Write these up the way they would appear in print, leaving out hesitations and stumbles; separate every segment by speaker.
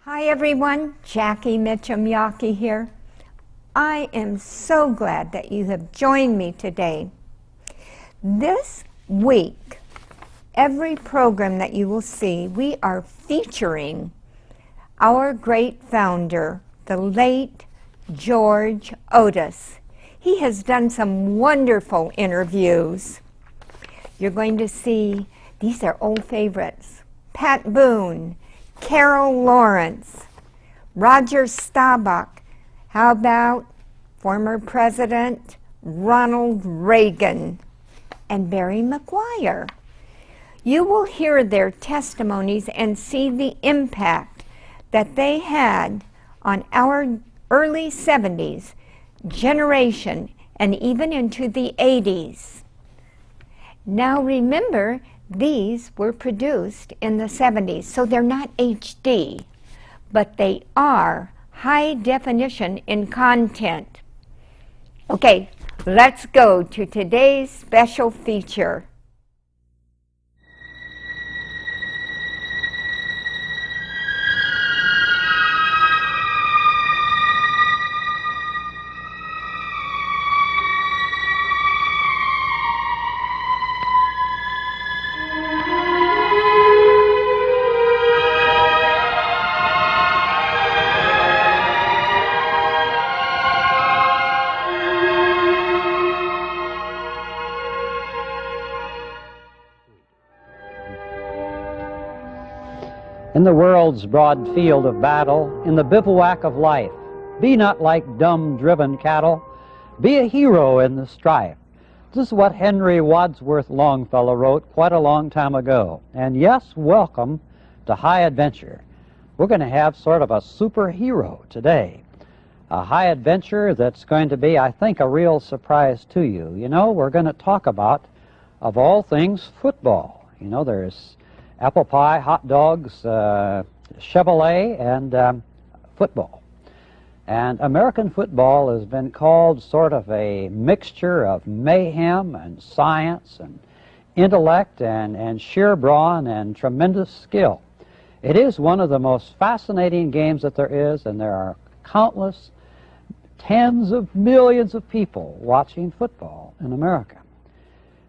Speaker 1: Hi everyone, Jackie Mitchum Yockey here. I am so glad that you have joined me today. This week, every program that you will see, we are featuring our great founder, the late George Otis. He has done some wonderful interviews. You're going to see, these are old favorites, Pat Boone, Carol Lawrence, Roger Staubach. How about former President Ronald Reagan and Barry McGuire? You will hear their testimonies and see the impact that they had on our early 70s generation and even into the 80s. Now remember, these were produced in the 70s, so they're not HD, but they are high definition in content. Okay, let's go to today's special feature.
Speaker 2: In the world's broad field of battle, in the bivouac of life, be not like dumb driven cattle, be a hero in the strife. This is what Henry Wadsworth Longfellow wrote quite a long time ago. And yes, welcome to High Adventure. We're going to have sort of a superhero today. A high adventure that's going to be, I think, a real surprise to you. You know, we're going to talk about, of all things, football. You know, there's apple pie, hot dogs, Chevrolet, and football. And American football has been called sort of a mixture of mayhem and science and intellect and sheer brawn and tremendous skill. It is one of the most fascinating games that there is, and there are countless tens of millions of people watching football in America.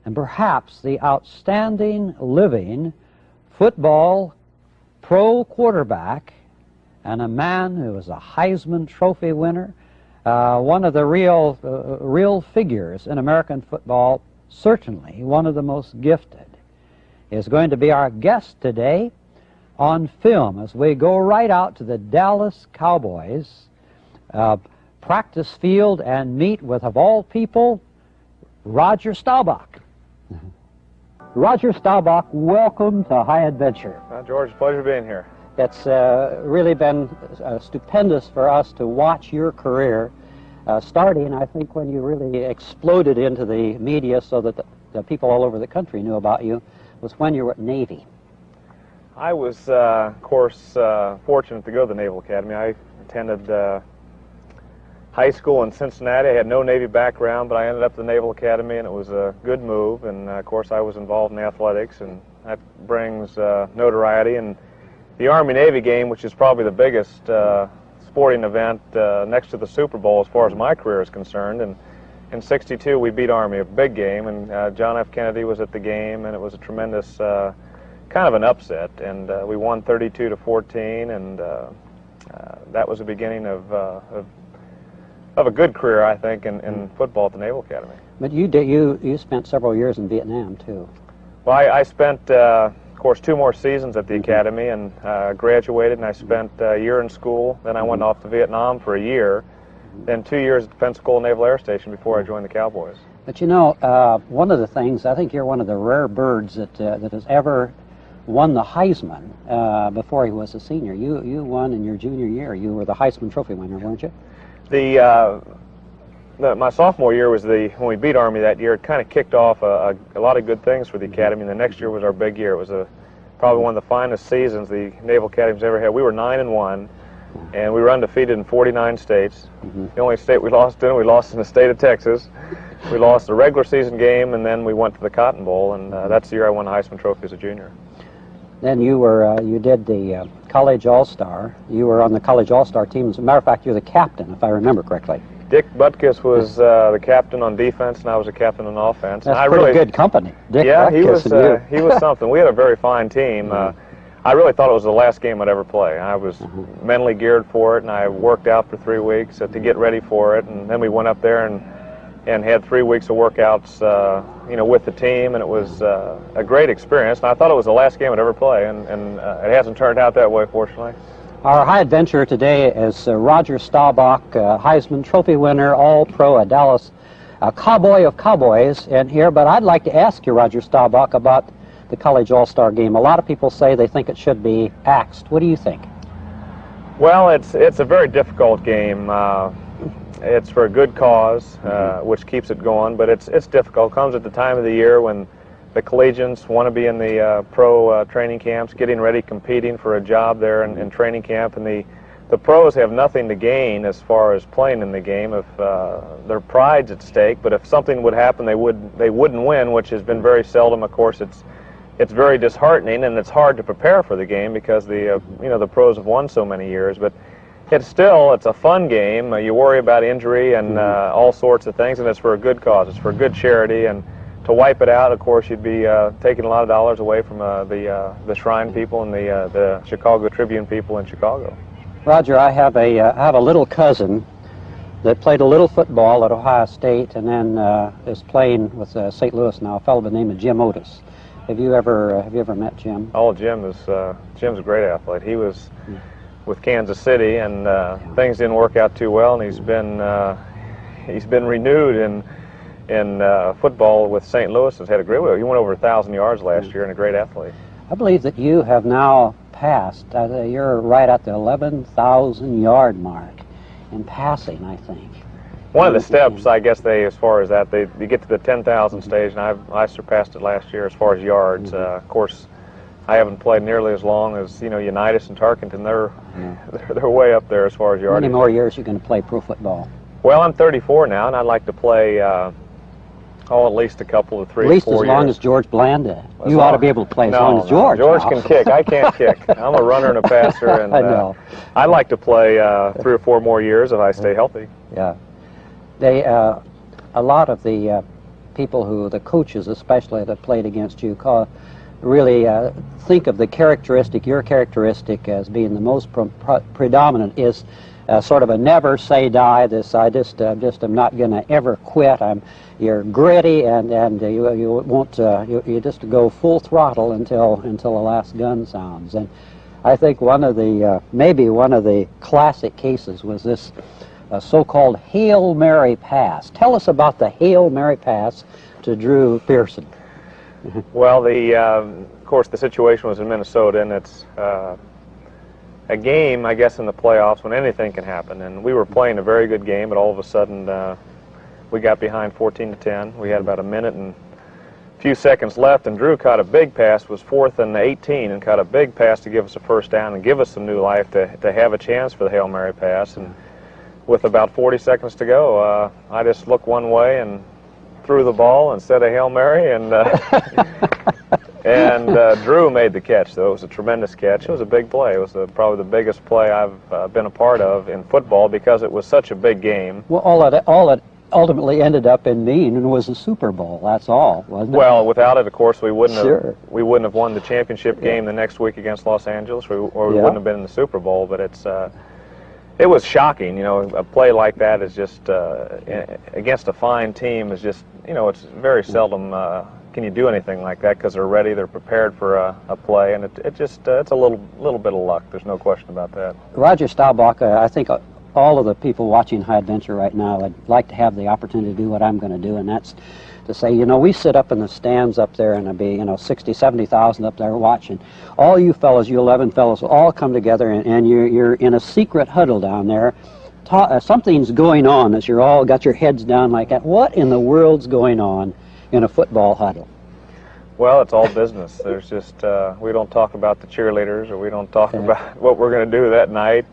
Speaker 2: And perhaps the outstanding living football pro quarterback and a man who is a Heisman Trophy winner, one of the real figures in American football, certainly one of the most gifted, is going to be our guest today on film as we go right out to the Dallas Cowboys practice field and meet with, of all people, Roger Staubach. Roger Staubach, welcome to High Adventure.
Speaker 3: George, pleasure being here.
Speaker 2: It's really been stupendous for us to watch your career, starting, I think, when you really exploded into the media so that the people all over the country knew about you, was when you were at Navy.
Speaker 3: I was, of course, fortunate to go to the Naval Academy. I attended high school in Cincinnati. I had no Navy background, but I ended up at the Naval Academy, and it was a good move. And, of course, I was involved in athletics, and that brings notoriety. And the Army-Navy game, which is probably the biggest sporting event next to the Super Bowl as far as my career is concerned. And in '62, we beat Army, a big game, and John F. Kennedy was at the game, and it was a tremendous kind of an upset. And we won 32-14, and that was the beginning of a good career, I think, in football at the Naval Academy.
Speaker 2: But you spent several years in Vietnam, too.
Speaker 3: Well, I spent, of course, 2 more seasons at the Academy and graduated, and I spent a year in school. Then I went off to Vietnam for a year, then 2 years at the Pensacola Naval Air Station before I joined the Cowboys.
Speaker 2: But you know, one of the things, I think you're one of the rare birds that has ever won the Heisman before he was a senior. You won in your junior year. You were the Heisman Trophy winner, weren't you?
Speaker 3: My sophomore year was when we beat Army that year. It kind of kicked off a lot of good things for the Academy, and the next year was our big year. It was probably one of the finest seasons the Naval Academy's ever had. We were 9-1, and we were undefeated in 49 states. The only state we lost in the state of Texas. We lost the regular season game, and then we went to the Cotton Bowl, and that's the year I won the Heisman Trophy as a junior.
Speaker 2: Then you did the College All-Star. You were on the College All-Star team. As a matter of fact, you're the captain, if I remember correctly.
Speaker 3: Dick Butkus was the captain on defense, and I was a captain on offense.
Speaker 2: That's pretty good company. Dick Butkus
Speaker 3: he was something. We had a very fine team. I really thought it was the last game I'd ever play. I was mentally geared for it, and I worked out for 3 weeks to get ready for it. And then we went up there and had 3 weeks of workouts, with the team, and it was a great experience. And I thought it was the last game I'd ever play, and it hasn't turned out that way, fortunately.
Speaker 2: Our high adventurer today is Roger Staubach, Heisman Trophy winner, All-Pro, a Dallas cowboy of cowboys in here. But I'd like to ask you, Roger Staubach, about the College All-Star game. A lot of people say they think it should be axed. What do you think?
Speaker 3: Well, it's a very difficult game. It's for a good cause, which keeps it going, but it's difficult. It comes at the time of the year when the collegians want to be in the pro training camps, getting ready, competing for a job there in training camp, and the pros have nothing to gain as far as playing in the game if their pride's at stake. But if something would happen, they wouldn't win, which has been very seldom. Of course, it's very disheartening, and it's hard to prepare for the game because the pros have won so many years. But it's a fun game. You worry about injury and all sorts of things, and it's for a good cause. It's for a good charity, and to wipe it out, of course, you'd be taking a lot of dollars away from the Shrine people and the Chicago Tribune people in Chicago.
Speaker 2: Roger, I have a little cousin that played a little football at Ohio State, and then is playing with St. Louis now. A fellow by the name of Jim Otis. Have you ever met Jim?
Speaker 3: Oh, Jim's a great athlete. He was with Kansas City, and things didn't work out too well, and he's been renewed in football with St. Louis. Has had a great way. He went over 1,000 yards last year, and a great athlete.
Speaker 2: I believe that you have now passed. You're right at the 11,000-yard mark in passing, I think.
Speaker 3: One of the steps, I guess, as far as that, you get to the 10,000 stage, and I surpassed it last year as far as yards. Of course, I haven't played nearly as long as Unitas and Tarkenton. They're way up there as far as yards.
Speaker 2: How many more years are you going to play pro football?
Speaker 3: Well, I'm 34 now, and I'd like to play at least a couple of 3 or 4 years.
Speaker 2: At least as long as George Bland did. You ought to be able to play as long as George.
Speaker 3: George can kick. I can't kick. I'm a runner and a passer, and
Speaker 2: I know.
Speaker 3: I'd like to play 3 or 4 more years if I stay healthy.
Speaker 2: Yeah. A lot of the people the coaches especially that played against you, really think of your characteristic as being the most predominant is sort of a never say die. I just am not going to ever quit. You're gritty, and you won't you just go full throttle until the last gun sounds. And I think maybe one of the classic cases was this so-called Hail Mary pass. Tell us about the Hail Mary pass to Drew Pearson.
Speaker 3: Well, of course, the situation was in Minnesota, and it's a game, I guess, in the playoffs when anything can happen. And we were playing a very good game, but all of a sudden we got behind 14-10. We had about a minute and a few seconds left, and Drew caught a big pass. Was 4th and 18, and caught a big pass to give us a first down and give us some new life to have a chance for the Hail Mary pass. And with about 40 seconds to go, I just looked one way and threw the ball and said a Hail Mary, and Drew made the catch, though. It was a tremendous catch. It was a big play. It was probably the biggest play I've been a part of in football because it was such a big game.
Speaker 2: Well, all it ultimately ended up in meaning was the Super Bowl. That's all, wasn't it?
Speaker 3: Well, without it, of course, we wouldn't have won the championship game the next week against Los Angeles, or we wouldn't have been in the Super Bowl. But it was shocking. A play like that is just against a fine team is just it's very seldom can you do anything like that because they're ready, they're prepared for a play, and it's a little bit of luck. There's no question about that.
Speaker 2: Roger Staubach, I think all of the people watching High Adventure right now would like to have the opportunity to do what I'm going to do, and that's to say, we sit up in the stands up there, and there'll be 60, 70,000 up there watching. All you fellows, you 11 fellows, will all come together, and you're in a secret huddle down there. Something's going on as you're all got your heads down like that. What in the world's going on in a football huddle?
Speaker 3: Well, it's all business. There's just we don't talk about the cheerleaders, or we don't talk about what we're going to do that night.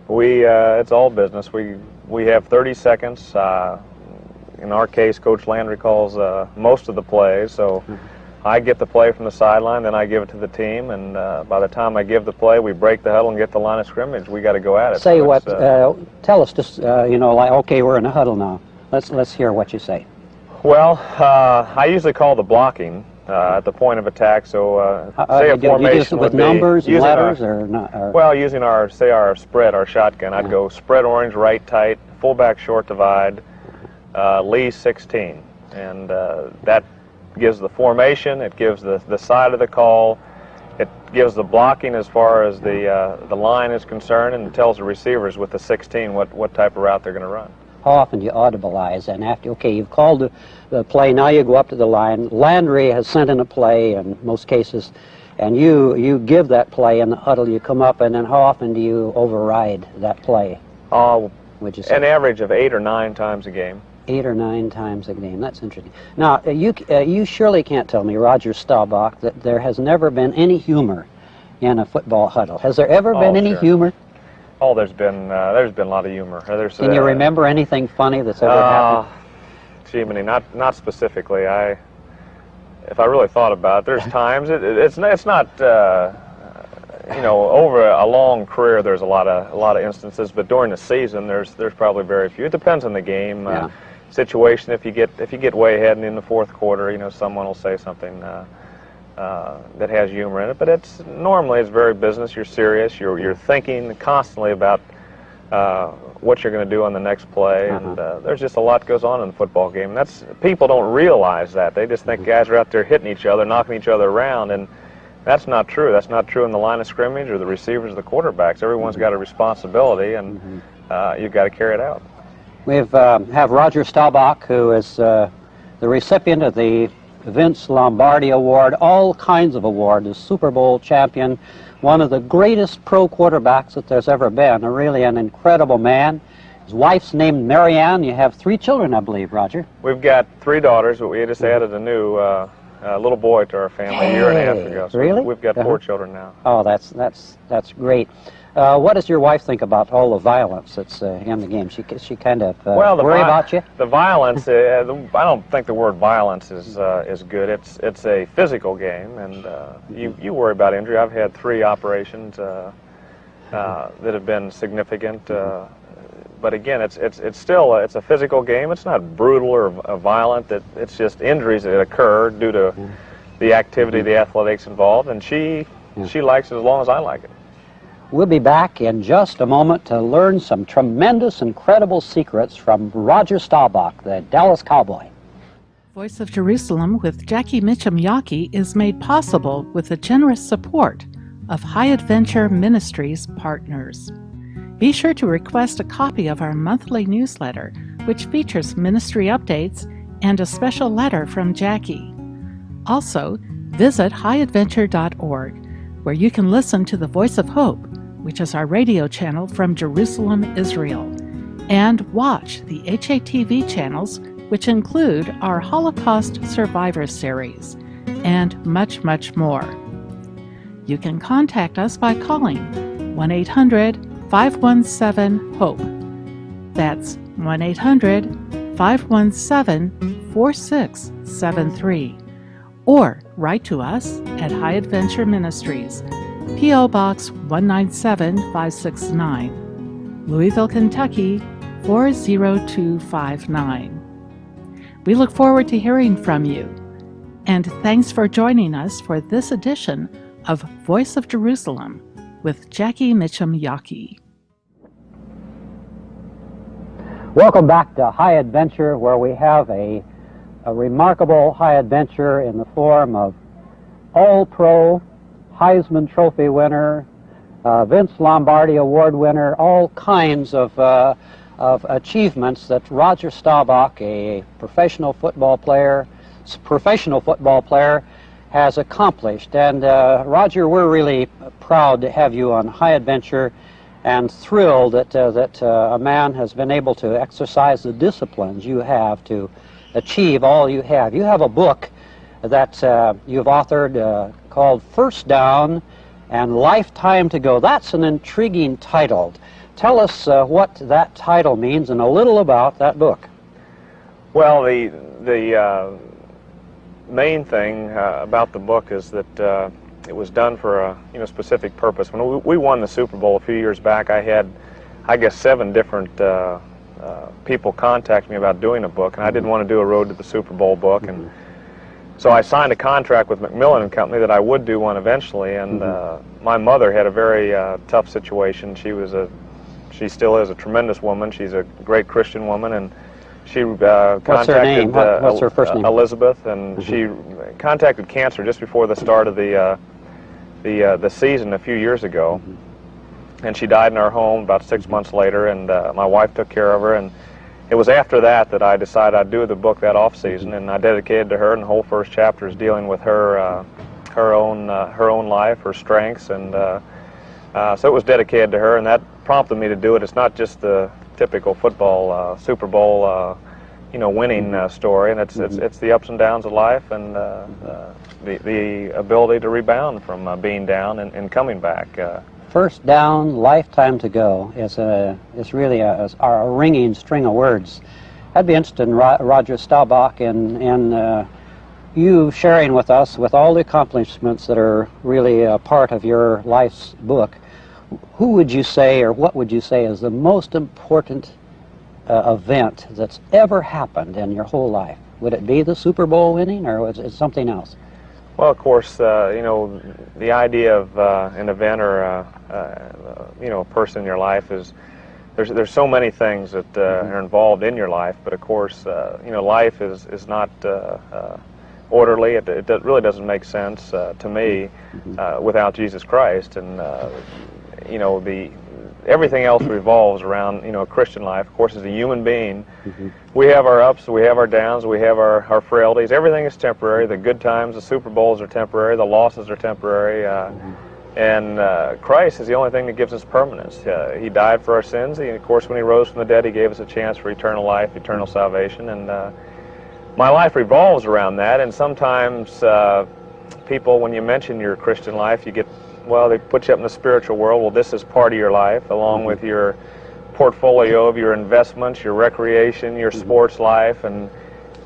Speaker 3: It's all business. We have 30 seconds. In our case, Coach Landry calls most of the plays, so I get the play from the sideline, then I give it to the team, and by the time I give the play, we break the huddle and get the line of scrimmage. We got to go at it.
Speaker 2: Say what? Tell us just like, okay, we're in a huddle now. Let's hear what you say.
Speaker 3: Well, I usually call the blocking at the point of attack. So say a formation
Speaker 2: you do this with numbers and letters, or not? Or?
Speaker 3: Well, using our spread, our shotgun, I'd go spread orange, right tight, fullback short divide, Lee 16, and that gives the formation. It gives the side of the call. It gives the blocking as far as the line is concerned, and it tells the receivers with the 16 what type of route they're going to run.
Speaker 2: How often do you audibilize? And after, okay, you've called the play, now you go up to the line. Landry has sent in a play in most cases, and you give that play in the huddle. You come up, and then how often do you override that play? Would you say?
Speaker 3: An average of 8 or 9 times a game.
Speaker 2: 8 or 9 times a game. That's interesting. Now, you surely can't tell me, Roger Staubach, that there has never been any humor in a football huddle. Has there ever been any humor?
Speaker 3: Oh, there's been a lot of humor.
Speaker 2: Can you remember anything funny that's ever happened?
Speaker 3: Gee, not specifically. If I really thought about it, there's times it's not. Over a long career, there's a lot of instances, but during the season, there's probably very few. It depends on the game situation. If you get way ahead and in the fourth quarter, someone will say something that has humor in it. But normally it's very business. You're serious. You're thinking constantly about what you're going to do on the next play, and there's just a lot goes on in the football game. And people don't realize that. They just think guys are out there hitting each other, knocking each other around, and that's not true. That's not true in the line of scrimmage or the receivers or the quarterbacks. Everyone's got a responsibility, and you've got to carry it out.
Speaker 2: We have Roger Staubach, who is the recipient of the Vince Lombardi Award, all kinds of awards, a Super Bowl champion, one of the greatest pro quarterbacks that there's ever been, really an incredible man. His wife's named Marianne. You have 3 children, I believe, Roger.
Speaker 3: We've got 3 daughters, but we just added a new little boy to our family a year and a half ago. So
Speaker 2: really?
Speaker 3: We've got 4 children now.
Speaker 2: Oh, that's great. What does your wife think about all the violence that's in the game? She kind of worry about you?
Speaker 3: The violence, I don't think the word violence is good. It's a physical game, and you worry about injury. I've had 3 operations that have been significant. But again, it's still it's a physical game. It's not brutal or violent. It's just injuries that occur due to the activity, the athletics involved, and she likes it as long as I like it.
Speaker 2: We'll be back in just a moment to learn some tremendous, incredible secrets from Roger Staubach, the Dallas Cowboy.
Speaker 4: Voice of Jerusalem with Jackie Mitchum Yockey is made possible with the generous support of High Adventure Ministries partners. Be sure to request a copy of our monthly newsletter, which features ministry updates and a special letter from Jackie. Also, visit highadventure.org, where you can listen to the Voice of Hope, which is our radio channel from Jerusalem, Israel, and watch the HATV channels, which include our Holocaust Survivor series, and much, much more. You can contact us by calling 1-800-517-HOPE. That's 1-800-517-4673. Or write to us at High Adventure Ministries, P.O. Box 197569, Louisville, Kentucky 40259. We look forward to hearing from you, and thanks for joining us for this edition of Voice of Jerusalem with Jackie Mitchum Yockey.
Speaker 2: Welcome back to High Adventure, where we have a remarkable high adventure in the form of All-Pro, Heisman Trophy winner, Vince Lombardi Award winner, all kinds of achievements that Roger Staubach, a professional football player, has accomplished. And Roger, we're really proud to have you on High Adventure, and thrilled that a man has been able to exercise the disciplines you have to achieve all you have. You have a book that you've authored called First Down and Lifetime to Go. That's an intriguing title. Tell us what that title means and a little about that book.
Speaker 3: Well, the main thing about the book is that it was done for a specific purpose. When we won the Super Bowl a few years back, I had, I guess, 7 different people contact me about doing a book, and I didn't want to do a Road to the Super Bowl book, and so I signed a contract with Macmillan and Company that I would do one eventually. And my mother had a very tough situation. She still is a tremendous woman. She's a great Christian woman, and she contacted
Speaker 2: What's her name? What's her first name?
Speaker 3: Elizabeth, and she contacted cancer just before the start of the season a few years ago. And she died in our home about 6 months later, and my wife took care of her. And it was after that I decided I'd do the book that off season, and I dedicated to her. And the whole first chapter is dealing with her own life, her strengths, and so it was dedicated to her, and that prompted me to do it. It's not just the typical football Super Bowl winning story, and it's the ups and downs of life, and the ability to rebound from being down and coming back.
Speaker 2: First down, lifetime to go is really a ringing string of words. I'd be interested in Roger Staubach and you sharing with us, with all the accomplishments that are really a part of your life's book, who would you say, or what would you say is the most important event that's ever happened in your whole life? Would it be the Super Bowl winning, or was it something else?
Speaker 3: Well, of course, the idea of an event or a person in your life is there's so many things that are involved in your life, but of course, life is not orderly. It really doesn't make sense to me without Jesus Christ, and everything else revolves around a Christian life. Of course, as a human being, we have our ups, we have our downs, we have our frailties. Everything is temporary. The good times, the Super Bowls are temporary, the losses are temporary, and Christ is the only thing that gives us permanence. He died for our sins. Of course, when he rose from the dead, he gave us a chance for eternal life, eternal salvation, and my life revolves around that. And sometimes people, when you mention your Christian life, they put you up in the spiritual world. Well, this is part of your life, along with your portfolio of your investments, your recreation, your sports life. And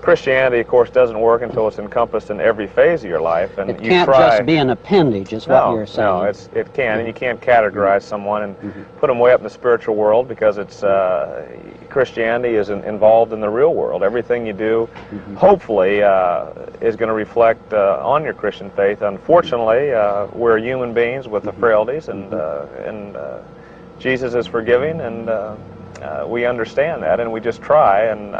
Speaker 3: Christianity, of course, doesn't work until it's encompassed in every phase of your life. And
Speaker 2: it can't just be an appendage, is what you're saying.
Speaker 3: No, it can, and you can't categorize someone and put them way up in the spiritual world, because it's Christianity is involved in the real world. Everything you do, hopefully, is going to reflect on your Christian faith. Unfortunately, we're human beings with the frailties, and Jesus is forgiving, and we understand that, and we just try. And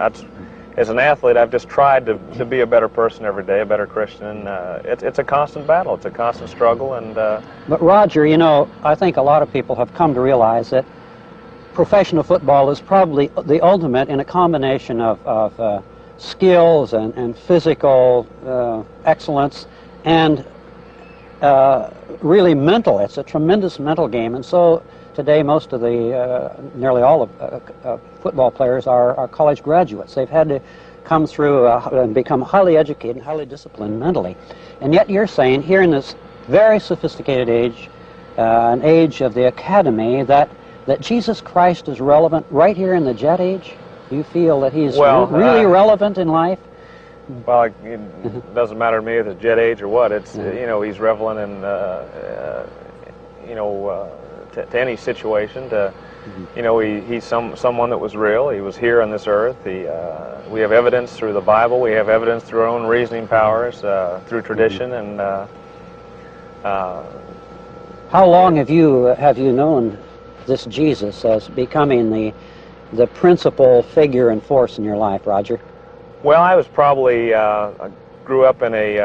Speaker 3: as an athlete, I've just tried to be a better person every day, a better Christian. It's a constant battle. It's a constant struggle. And
Speaker 2: But Roger, I think a lot of people have come to realize that professional football is probably the ultimate in a combination of skills and physical excellence and really mental. It's a tremendous mental game. And so today, most of nearly all of football players are college graduates. They've had to come through and become highly educated and highly disciplined mentally. And yet you're saying here in this very sophisticated age, an age of the academy, that Jesus Christ is relevant right here in the jet age? Do you feel that he's really relevant in life?
Speaker 3: Well, it doesn't matter to me if it's jet age or what. It's he's relevant in to any situation. He's someone that was real. He was here on this earth. We have evidence through the Bible. We have evidence through our own reasoning powers, through tradition, and.
Speaker 2: How long have you known this Jesus as becoming the principal figure and force in your life, Roger?
Speaker 3: Well, I was probably grew up in a